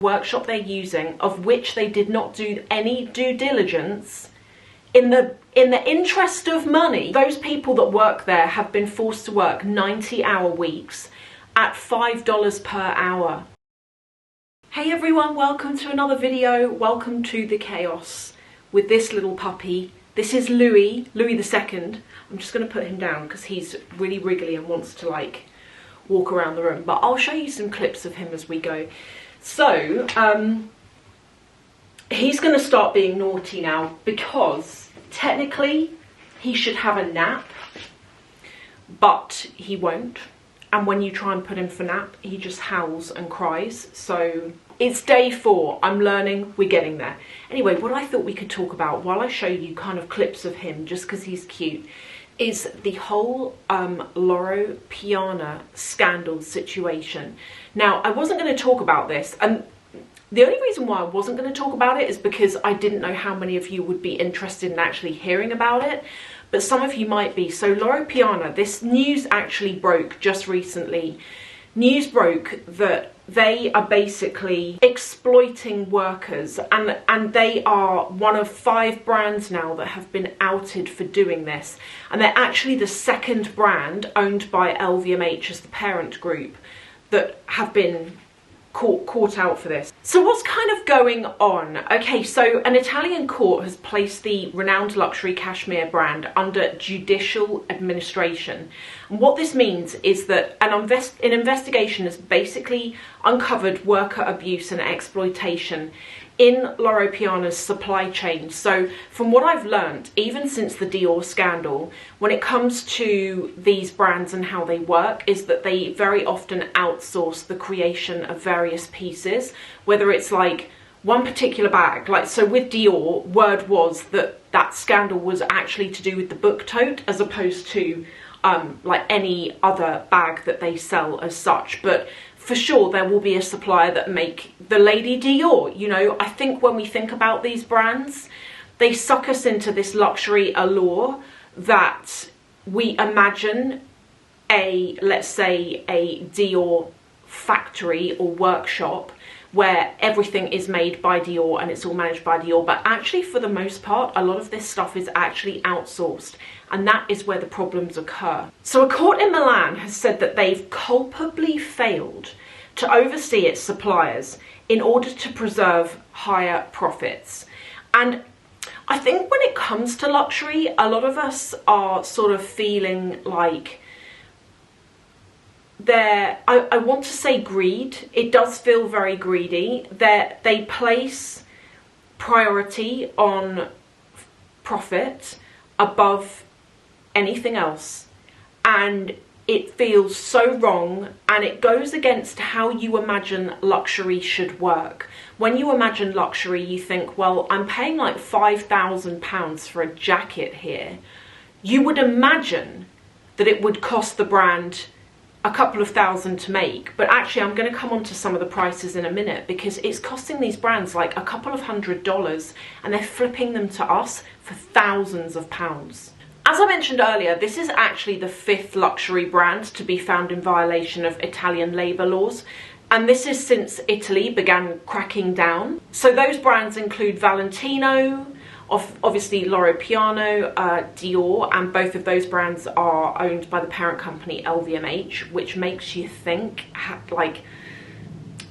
workshop they're using, of which they did not do any due diligence, in the interest of money. Those people that work there have been forced to work 90-hour weeks at $5 per hour. Hey everyone, welcome to another video. Welcome to the chaos with this little puppy. This is Louie the second. I'm just going to put him down because he's really wriggly and wants to like walk around the room, but I'll show you some clips of him as we go. So he's going to start being naughty now because technically he should have a nap, but he won't. And when you try and put him for nap, he just howls and cries. So it's day 4. I'm learning. We're getting there. Anyway, what I thought we could talk about while I show you kind of clips of him, just because he's cute, is the whole Loro Piana scandal situation. Now, I wasn't going to talk about this, and the only reason why I wasn't going to talk about it is because I didn't know how many of you would be interested in actually hearing about it, but some of you might be. So Loro Piana, this news actually broke just recently. News broke that they are basically exploiting workers, and they are one of 5 brands now that have been outed for doing this. And they're actually the second brand owned by LVMH as the parent group that have been caught out for this. So what's kind of going on? Okay, so an Italian court has placed the renowned luxury cashmere brand under judicial administration. And what this means is that an investigation has basically uncovered worker abuse and exploitation in Loro Piana's supply chain. So from what I've learned, even since the Dior scandal, when it comes to these brands and how they work, is that they very often outsource the creation of various pieces, whether it's like one particular bag. Like, so with Dior, word was that that scandal was actually to do with the book tote as opposed to like any other bag that they sell as such. But for sure there will be a supplier that make the Lady Dior. You know, I think when we think about these brands, they suck us into this luxury allure that we imagine a, let's say, a Dior factory or workshop where everything is made by Dior and it's all managed by Dior, but actually for the most part a lot of this stuff is actually outsourced, and that is where the problems occur. So a court in Milan has said that they've culpably failed to oversee its suppliers in order to preserve higher profits. And I think when it comes to luxury, a lot of us are sort of feeling like I want to say greed. It does feel very greedy. They place priority on profit above anything else, and it feels so wrong, and it goes against how you imagine luxury should work. When you imagine luxury, you think, well, I'm paying like £5,000 for a jacket here. You would imagine that it would cost the brand a couple of thousand to make, but actually I'm going to come on to some of the prices in a minute, because it's costing these brands like a couple of $100s and they're flipping them to us for thousands of pounds. As I mentioned earlier, this is actually the 5th luxury brand to be found in violation of Italian labour laws, and this is since Italy began cracking down. So those brands include Valentino, obviously Loro Piana, Dior, and both of those brands are owned by the parent company LVMH, which makes you think, like,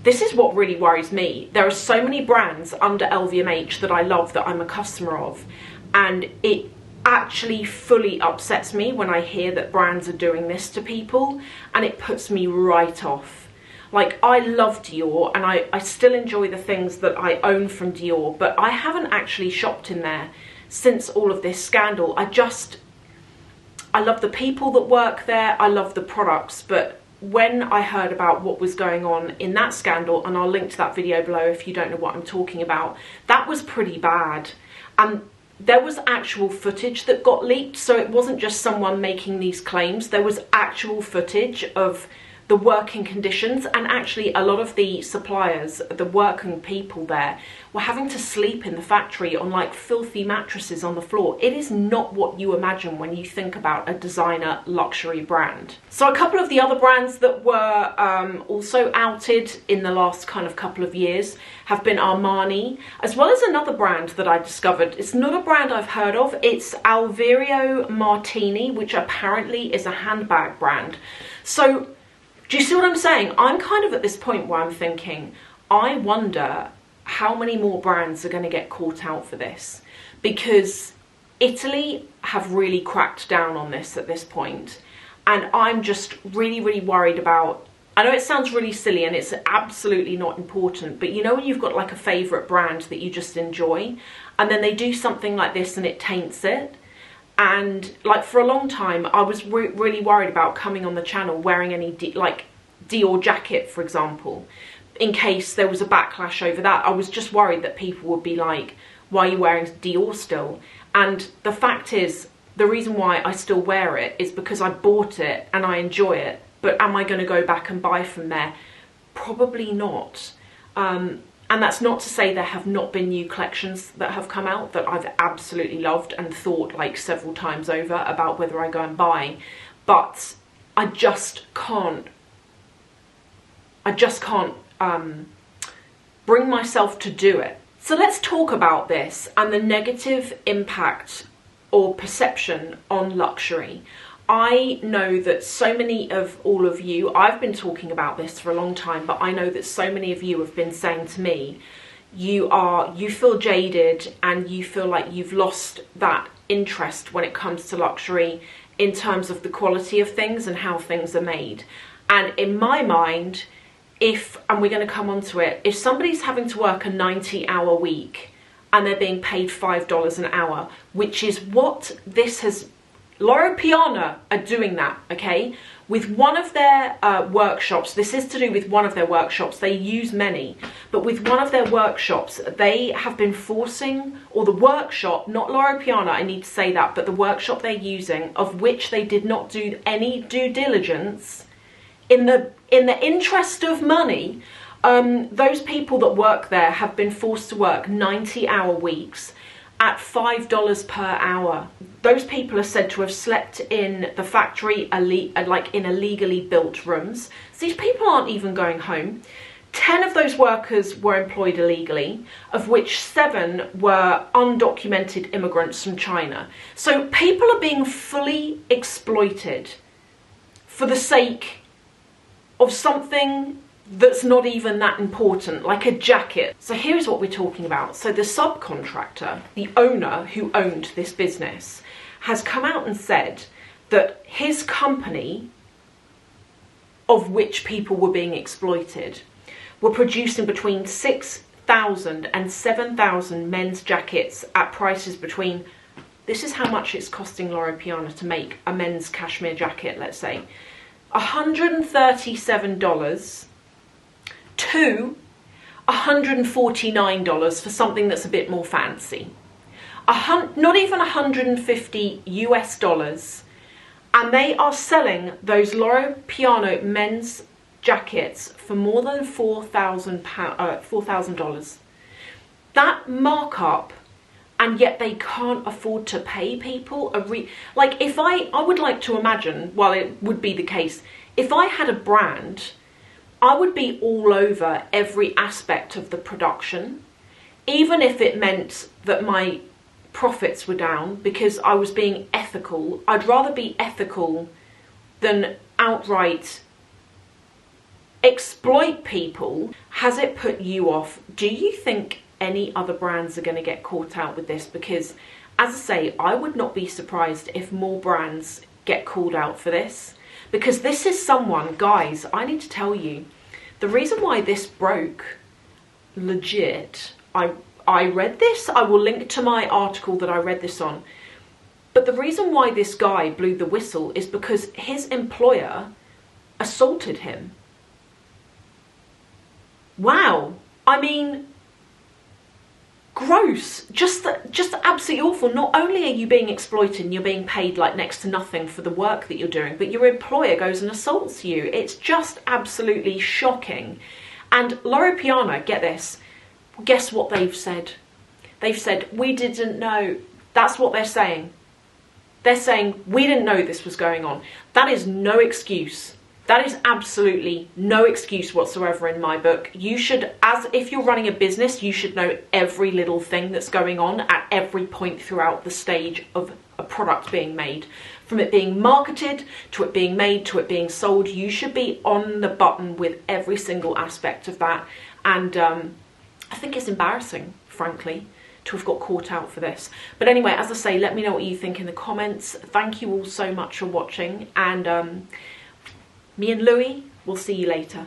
this is what really worries me. There are so many brands under LVMH that I love, that I'm a customer of, and it actually fully upsets me when I hear that brands are doing this to people, and it puts me right off. Like, I love Dior and I still enjoy the things that I own from Dior, but I haven't actually shopped in there since all of this scandal. I love the people that work there, I love the products, but when I heard about what was going on in that scandal, and I'll link to that video below if you don't know what I'm talking about, that was pretty bad. And there was actual footage that got leaked, so it wasn't just someone making these claims. There was actual footage of the working conditions, and actually a lot of the suppliers, the working people there, were having to sleep in the factory on like filthy mattresses on the floor. It is not what you imagine when you think about a designer luxury brand. So a couple of the other brands that were also outed in the last kind of couple of years have been Armani, as well as another brand that I discovered. It's not a brand I've heard of. It's Alvario Martini, which apparently is a handbag brand. So do you see what I'm saying? I'm kind of at this point where I'm thinking, I wonder how many more brands are going to get caught out for this, because Italy have really cracked down on this at this point, and I'm just really, really worried about, I know it sounds really silly and it's absolutely not important, but you know when you've got like a favourite brand that you just enjoy, and then they do something like this and it taints it. And like for a long time, I was really worried about coming on the channel wearing any like Dior jacket, for example, in case there was a backlash over that. I was just worried that people would be like, why are you wearing Dior still? And the fact is, the reason why I still wear it is because I bought it and I enjoy it. But am I going to go back and buy from there? Probably not. And that's not to say there have not been new collections that have come out that I've absolutely loved and thought like several times over about whether I go and buy. But I just can't bring myself to do it. So let's talk about this and the negative impact or perception on luxury. I know that so many of all of you, I've been talking about this for a long time, but I know that so many of you have been saying to me, you feel jaded and you feel like you've lost that interest when it comes to luxury in terms of the quality of things and how things are made. And in my mind, and we're going to come on to it, if somebody's having to work a 90-hour week and they're being paid $5 an hour, which is what this has, Loro Piana are doing that, okay? With one of their workshops, this is to do with one of their workshops, they use many, but with one of their workshops, they have been forcing, or the workshop, not Loro Piana, I need to say that, but the workshop they're using, of which they did not do any due diligence, in the interest of money, those people that work there have been forced to work 90-hour weeks at $5 per hour. Those people are said to have slept in the factory, like in illegally built rooms. So these people aren't even going home. 10 of those workers were employed illegally, of which 7 were undocumented immigrants from China. So people are being fully exploited for the sake of something that's not even that important, like a jacket. So here's what we're talking about. So the subcontractor, the owner who owned this business, has come out and said that his company, of which people were being exploited, were producing between 6,000 and 7,000 men's jackets at prices between, this is how much it's costing Loro Piana to make a men's cashmere jacket, let's say, $137 to $149 for something that's a bit more fancy. Not even $150 US, and they are selling those Loro Piana men's jackets for more than $4,000. That markup, and yet they can't afford to pay people like, if I would like to imagine, well, it would be the case, if I had a brand, I would be all over every aspect of the production, even if it meant that my profits were down because I was being ethical. I'd rather be ethical than outright exploit people. Has it put you off? Do you think any other brands are going to get caught out with this? Because, as I say, I would not be surprised if more brands get called out for this. Because this is someone, guys, I need to tell you, the reason why this broke, legit, I read this, I will link to my article that I read this on, but the reason why this guy blew the whistle is because his employer assaulted him. Wow, I mean, gross. gross, just absolutely awful. Not only are you being exploited and you're being paid like next to nothing for the work that you're doing, but your employer goes and assaults you. It's just absolutely shocking. And Loro Piana, get this, guess what they've said? They've said, we didn't know. That's what they're saying. They're saying, we didn't know this was going on. That is no excuse. That is absolutely no excuse whatsoever in my book. You should, as if you're running a business, you should know every little thing that's going on at every point throughout the stage of a product being made. From it being marketed, to it being made, to it being sold. You should be on the button with every single aspect of that. And I think it's embarrassing, frankly, to have got caught out for this. But anyway, as I say, let me know what you think in the comments. Thank you all so much for watching, and me and Louie will see you later.